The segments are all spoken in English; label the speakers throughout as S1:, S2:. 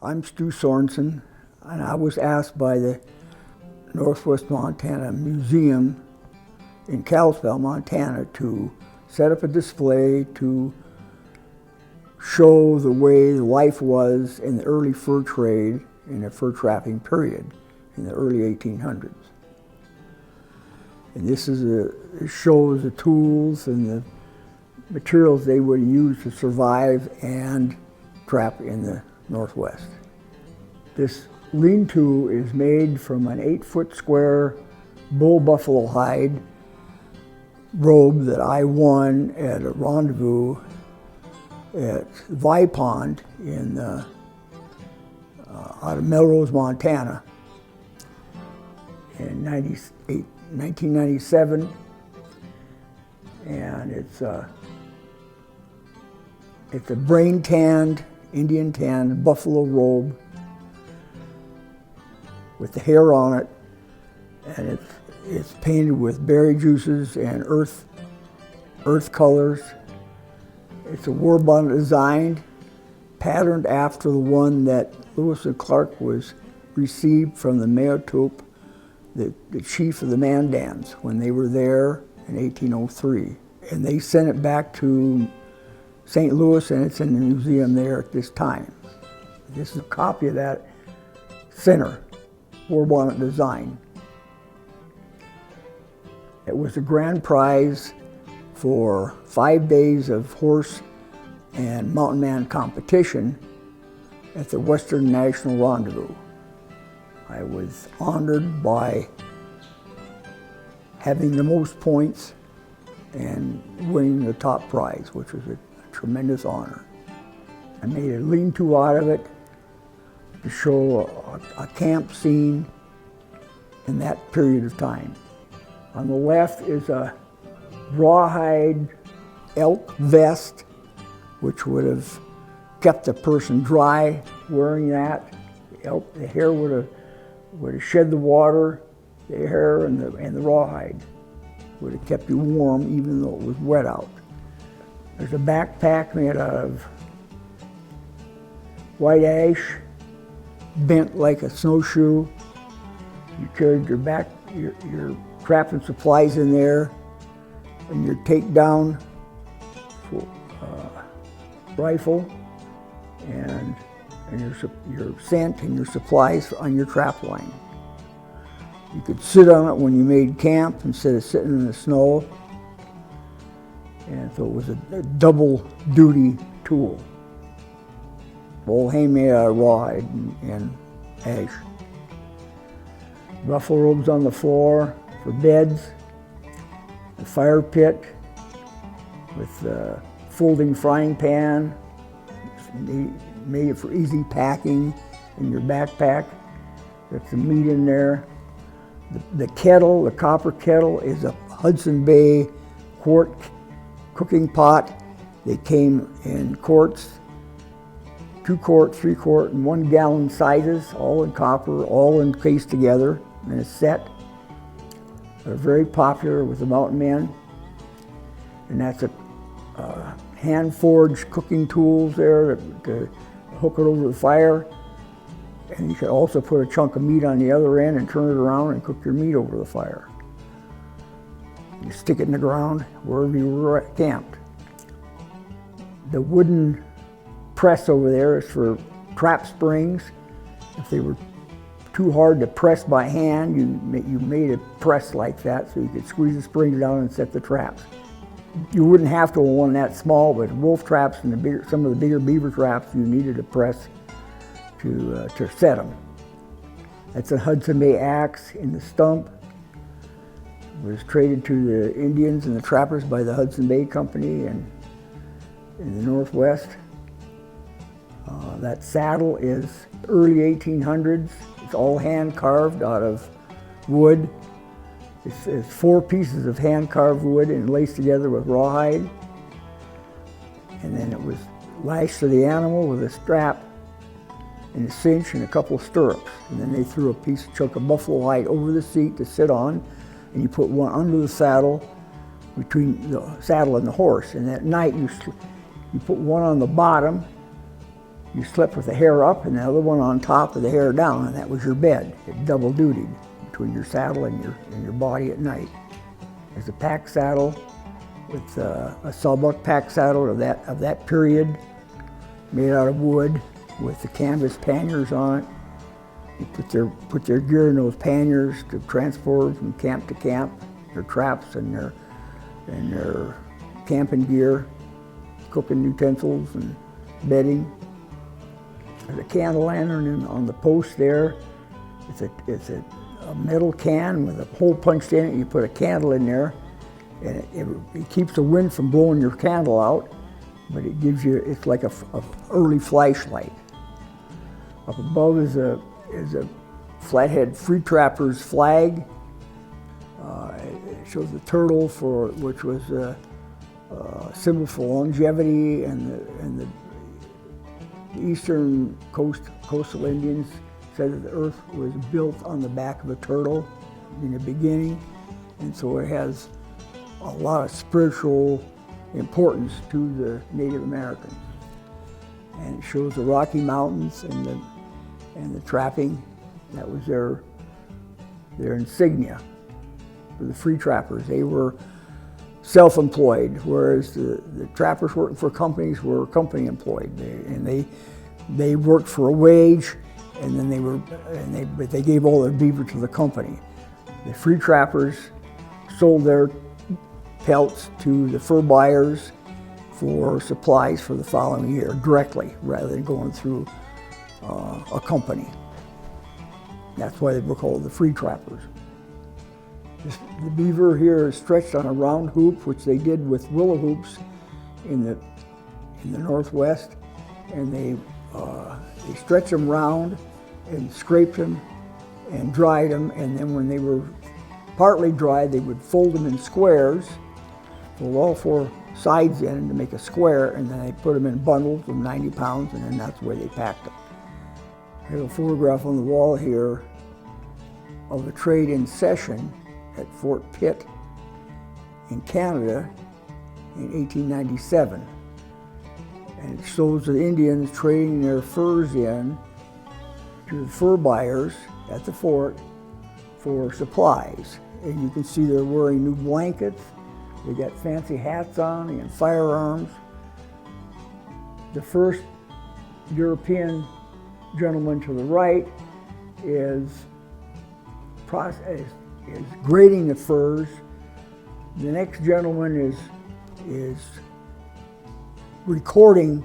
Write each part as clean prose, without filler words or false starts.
S1: I'm Stu Sorensen, and I was asked by the Northwest Montana Museum in Kalispell, Montana, to set up a display to show the way life was in the early fur trade in the fur trapping period in the early 1800s. And this it shows the tools and the materials they would use to survive and trap in the Northwest. This lean-to is made from an 8-foot square bull buffalo hide robe that I won at a rendezvous at Vi Pond in out of Melrose, Montana in 1997, and it's a brain tanned, Indian tanned buffalo robe with the hair on it, and it's painted with berry juices and earth colors. It's a war bonnet design, patterned after the one that Lewis and Clark received from the Mayotup, the chief of the Mandans, when they were there in 1803. And they sent it back to St. Louis, and it's in the museum there at this time. This is a copy of that center war bonnet design. It was the grand prize for 5 days of horse and mountain man competition at the Western National Rendezvous. I was honored by having the most points and winning the top prize, which was a tremendous honor. I made a lean-to out of it to show a camp scene in that period of time. On the left is a rawhide elk vest, which would have kept the person dry wearing that. The hair would have shed the water, the hair and the rawhide would have kept you warm even though it was wet out. There's a backpack made out of white ash, bent like a snowshoe. You carried your trapping supplies in there, and your takedown rifle, and your scent and your supplies on your trap line. You could sit on it when you made camp instead of sitting in the snow, and so it was a double duty tool. All handmade out of rawhide and ash. Buffalo robes on the floor for beds, a fire pit with a folding frying pan, made it for easy packing in your backpack. There's some meat in there. The kettle, the copper kettle, is a Hudson Bay quart cooking pot. They came in quarts, 2 quart, 3 quart, and 1 gallon sizes, all in copper, all encased together in a set. They're very popular with the mountain men. And that's a hand-forged cooking tools there to hook it over the fire. And you can also put a chunk of meat on the other end and turn it around and cook your meat over the fire. You stick it in the ground wherever you were camped. The wooden press over there is for trap springs. If they were too hard to press by hand, you made a press like that so you could squeeze the springs down and set the traps. You wouldn't have to on one that small, but wolf traps and some of the bigger beaver traps, you needed a press to set them. That's a Hudson Bay axe in the stump. It was traded to the Indians and the trappers by the Hudson Bay Company in the Northwest. That saddle is early 1800s. It's all hand carved out of wood. It's 4 pieces of hand carved wood and laced together with rawhide. And then it was lashed to the animal with a strap and a cinch and a couple of stirrups. And then they threw a chunk of buffalo hide over the seat to sit on, and you put one under the saddle, between the saddle and the horse. And at night you put one on the bottom, You slept with the hair up and the other one on top with the hair down, and that was your bed. It double dutied between your saddle and your body at night. There's a pack saddle with a sawbuck pack saddle of that period, made out of wood with the canvas panniers on it. You put their gear in those panniers to transport from camp to camp, their traps and their camping gear, cooking utensils and bedding. There's a candle lantern on the post there. It's a metal can with a hole punched in it. You put a candle in there, and it keeps the wind from blowing your candle out, but it gives you, it's like a early flashlight. Up above is a Flathead Free Trappers flag. It shows the turtle, which was a symbol for longevity, and the eastern coastal Indians said that the earth was built on the back of a turtle in the beginning, and so it has a lot of spiritual importance to the Native Americans. And it shows the Rocky Mountains and the trapping. That was their insignia for the free trappers. They were self-employed, whereas the trappers working for companies were company employed, they worked for a wage, and then but they gave all their beaver to the company. The free trappers sold their pelts to the fur buyers for supplies for the following year directly, rather than going through a company. That's why they were called the free trappers. The beaver here is stretched on a round hoop, which they did with willow hoops in the Northwest, and they stretched them round and scraped them and dried them, and then when they were partly dried, they would fold them in squares, fold all four sides in to make a square, and then they put them in bundles of 90 pounds, and then that's the way they packed them. Here's a photograph on the wall here of the trade in session at Fort Pitt in Canada in 1897. And it shows the Indians trading their furs in to the fur buyers at the fort for supplies. And you can see they're wearing new blankets, they got fancy hats on and firearms. The first European gentleman to the right is grading the furs. The next gentleman is recording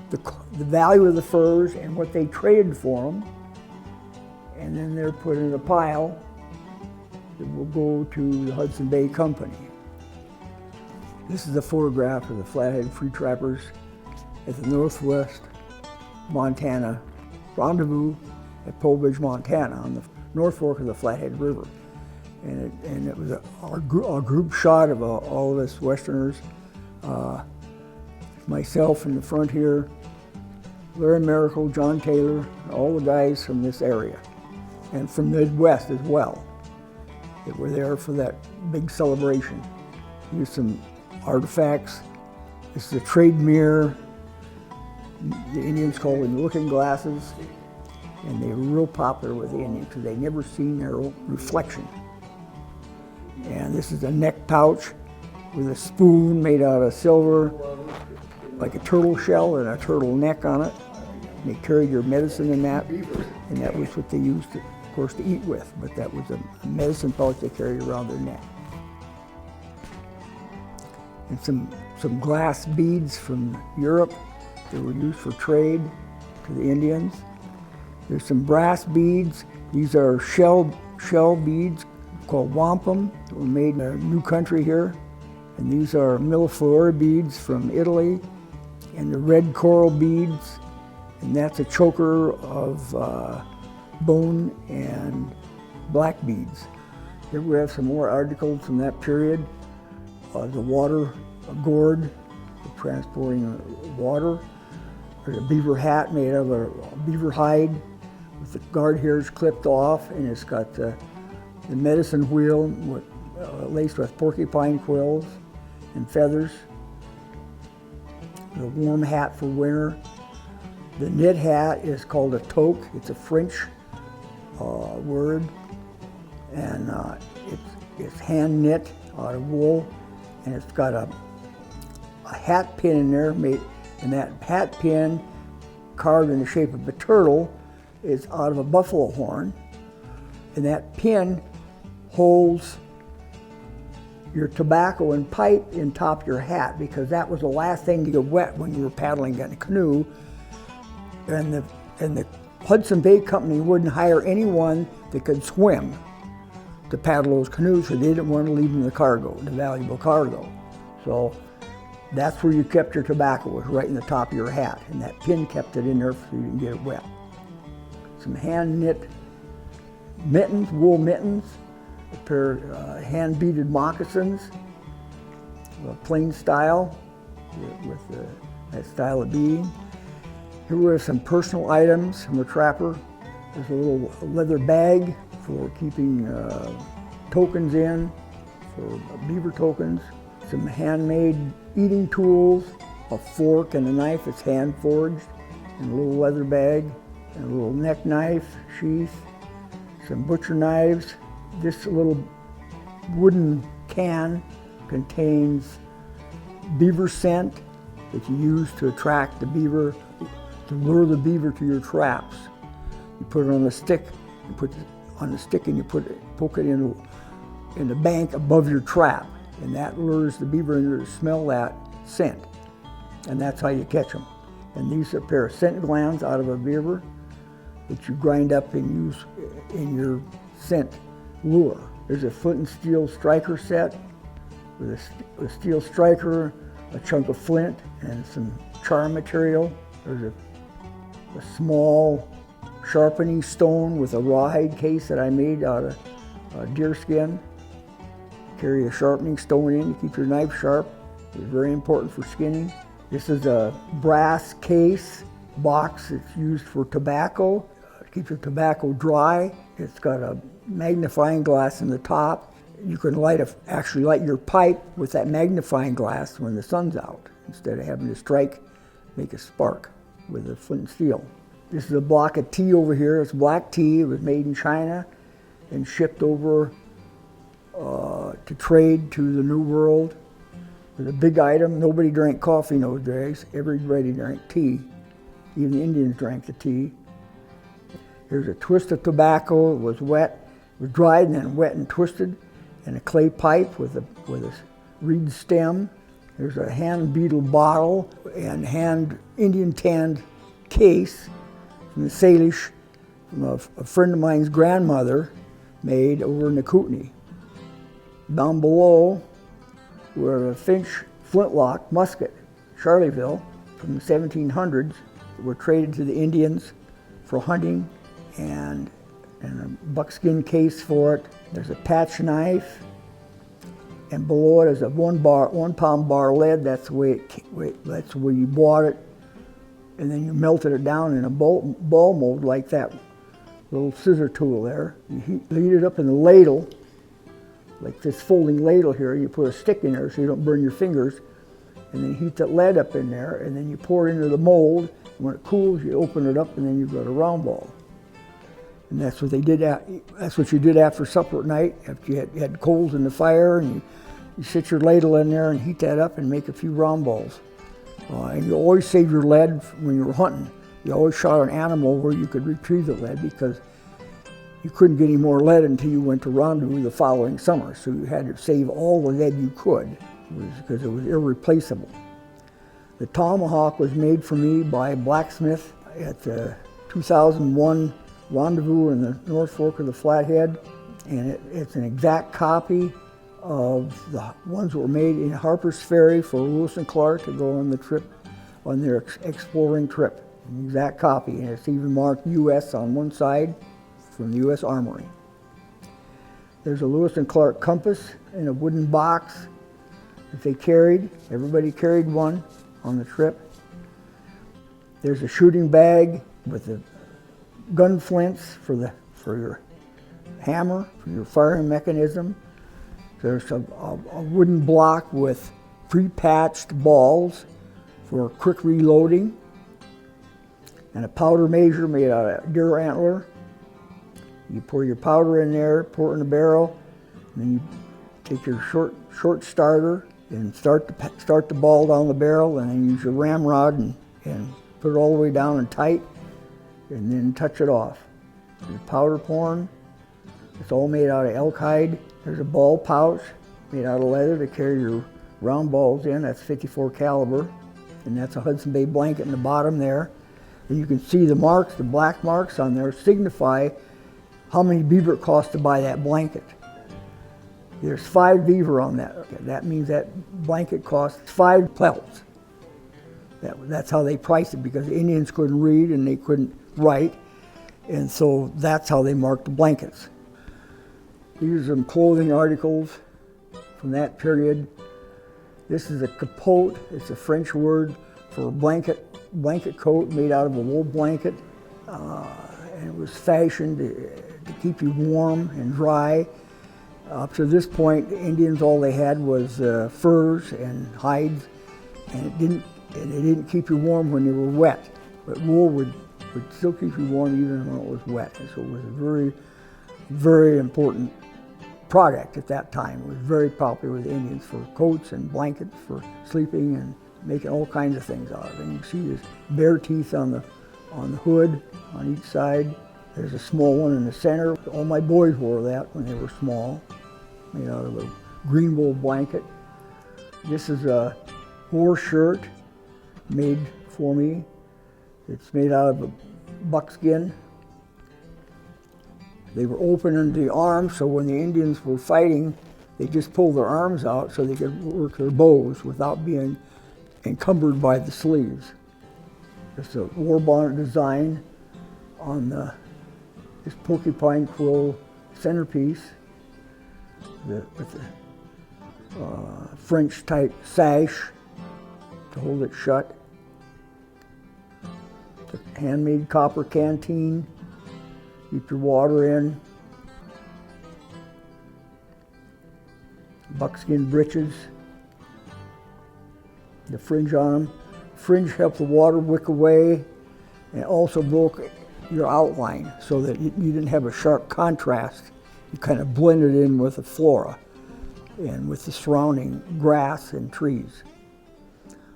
S1: the value of the furs and what they traded for them, and then they're put in a pile that will go to the Hudson Bay Company. This is a photograph of the Flathead Free Trappers at the Northwest Montana rendezvous at Polbridge, Montana, on the North Fork of the Flathead River. And it was a group shot of all of us Westerners. Myself in the front here, Larry Miracle, John Taylor, all the guys from this area, and from the Midwest as well, that were there for that big celebration. Here's some artifacts. This is a trade mirror. The Indians called them looking glasses, and they were real popular with the Indians because they never seen their own reflection. And this is a neck pouch with a spoon made out of silver, like a turtle shell and a turtle neck on it. And they carried your medicine in that, and that was what they used, of course, to eat with, but that was a medicine pouch they carried around their neck. And some glass beads from Europe that were used for trade to the Indians. There's some brass beads. These are shell beads called wampum that were made in a new country here. And these are millefleur beads from Italy, and the red coral beads, and that's a choker of bone and black beads. Here we have some more articles from that period. The water gourd for transporting water. There's a beaver hat made of a beaver hide with the guard hairs clipped off, and it's got the medicine wheel laced with porcupine quills and feathers. A warm hat for winter. The knit hat is called a toque. It's a French word, and it's hand knit out of wool, and it's got a hat pin in there made, and that hat pin carved in the shape of a turtle is out of a buffalo horn, and that pin holds your tobacco and pipe in top of your hat, because that was the last thing to get wet when you were paddling in a canoe. And the Hudson Bay Company wouldn't hire anyone that could swim to paddle those canoes, so they didn't want to leave them the cargo, the valuable cargo. So that's where you kept your tobacco, was right in the top of your hat, and that pin kept it in there so you didn't get it wet. Some hand knit mittens, wool mittens, a pair of hand beaded moccasins, a plain style with that style of beading. Here were some personal items from the trapper. There's a little leather bag for keeping tokens in, for beaver tokens. Some handmade eating tools, a fork and a knife that's hand forged, and a little leather bag, and a little neck knife sheath, some butcher knives. This little wooden can contains beaver scent that you use to attract the beaver, to lure the beaver to your traps. You put it on the stick, you put it on the stick and you poke it in the bank above your trap, and that lures the beaver in there to smell that scent, and that's how you catch them. And these are a pair of scent glands out of a beaver that you grind up and use in your scent lure. There's a flint and steel striker set with a steel striker, a chunk of flint, and some charm material. There's a small sharpening stone with a rawhide case that I made out of deer skin. Carry a sharpening stone in to keep your knife sharp. It's very important for skinning. This is a brass case box that's used for tobacco. It keeps your tobacco dry. It's got a magnifying glass in the top. You can actually light your pipe with that magnifying glass when the sun's out, instead of having to make a spark with a flint and steel. This is a block of tea over here. It's black tea. It was made in China and shipped over to trade to the New World. It was a big item. Nobody drank coffee in those days. Everybody drank tea. Even the Indians drank the tea. Here's a twist of tobacco. It was wet. It was dried and then wet and twisted. And a clay pipe with a reed stem. There's a hand beetle bottle and hand Indian tanned case from the Salish, from a friend of mine's grandmother made over in the Kootenai. Down below were a Finch flintlock musket, Charleville, from the 1700s, that were traded to the Indians for hunting, and a buckskin case for it. There's a patch knife, and below it is a 1 pound bar lead. That's the way you bought it, and then you melted it down in a ball mold like that little scissor tool there. You heat it up in a ladle, like this folding ladle here. You put a stick in there so you don't burn your fingers, and then heat that lead up in there, and then you pour it into the mold. And when it cools, you open it up, and then you've got a round ball. And that's what they did. That's what you did after supper at night. After you had coals in the fire, and you sit your ladle in there and heat that up and make a few round balls. And you always save your lead when you were hunting. You always shot an animal where you could retrieve the lead, because you couldn't get any more lead until you went to rendezvous the following summer. So you had to save all the lead you could, because it was irreplaceable. The tomahawk was made for me by a blacksmith at the 2001 rendezvous in the North Fork of the Flathead, and it's an exact copy of the ones that were made in Harper's Ferry for Lewis and Clark to go on the trip, on their exploring trip. An exact copy, and it's even marked U.S. on one side from the U.S. Armory. There's a Lewis and Clark compass in a wooden box that they carried. Everybody carried one on the trip. There's a shooting bag with the gun flints for your hammer, for your firing mechanism. There's a wooden block with pre-patched balls for quick reloading. and a powder measure made out of deer antler. You pour your powder in there, pour it in the barrel, and then you take your short starter and start the ball down the barrel, and then use your ramrod and put it all the way down and tight, and then touch it off. Your powder pouring, it's all made out of elk hide. There's a ball pouch made out of leather to carry your round balls in. That's 54 caliber, and that's a Hudson Bay blanket in the bottom there. And you can see the marks, the black marks on there signify how many beaver it costs to buy that blanket. There's 5 beaver on that. That means that blanket costs 5 pelts. That's how they priced it, because the Indians couldn't read and they couldn't write, and so that's how they marked the blankets. These are some clothing articles from that period. This is a capote. It's a French word for a blanket coat made out of a wool blanket, and it was fashioned to keep you warm and dry. Up to this point, the Indians, all they had was furs and hides, and it didn't keep you warm when they were wet. But wool would still keep you warm even when it was wet. And so it was a very, very important product at that time. It was very popular with the Indians for coats and blankets for sleeping and making all kinds of things out of it. And you see this bear teeth on the hood on each side. There's a small one in the center. All my boys wore that when they were small, made out of a green wool blanket. This is a horse shirt made for me. It's made out of a buckskin. They were open in the arms, so when the Indians were fighting, they just pulled their arms out so they could work their bows without being encumbered by the sleeves. It's a war bonnet design on this porcupine quill centerpiece with the French type sash to hold it shut. It's a handmade copper canteen. Keep your water in. Buckskin breeches. The fringe on them. Fringe helped the water wick away, and also broke your outline so that you didn't have a sharp contrast. You kind of blended in with the flora and with the surrounding grass and trees.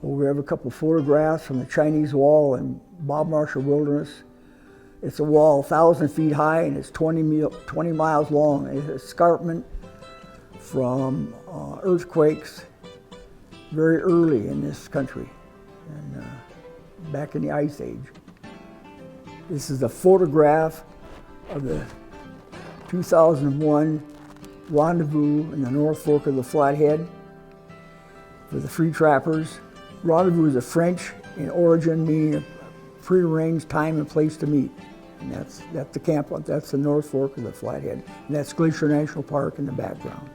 S1: Well, we have a couple photographs from the Chinese Wall in Bob Marshall Wilderness. It's a wall 1,000 feet high and it's 20 miles long. It's an escarpment from earthquakes very early in this country, and back in the Ice Age. This is a photograph of the 2001 rendezvous in the North Fork of the Flathead for the free trappers. Rendezvous is a French in origin, meaning a prearranged time and place to meet. And that's the camp, that's the North Fork of the Flathead. And that's Glacier National Park in the background.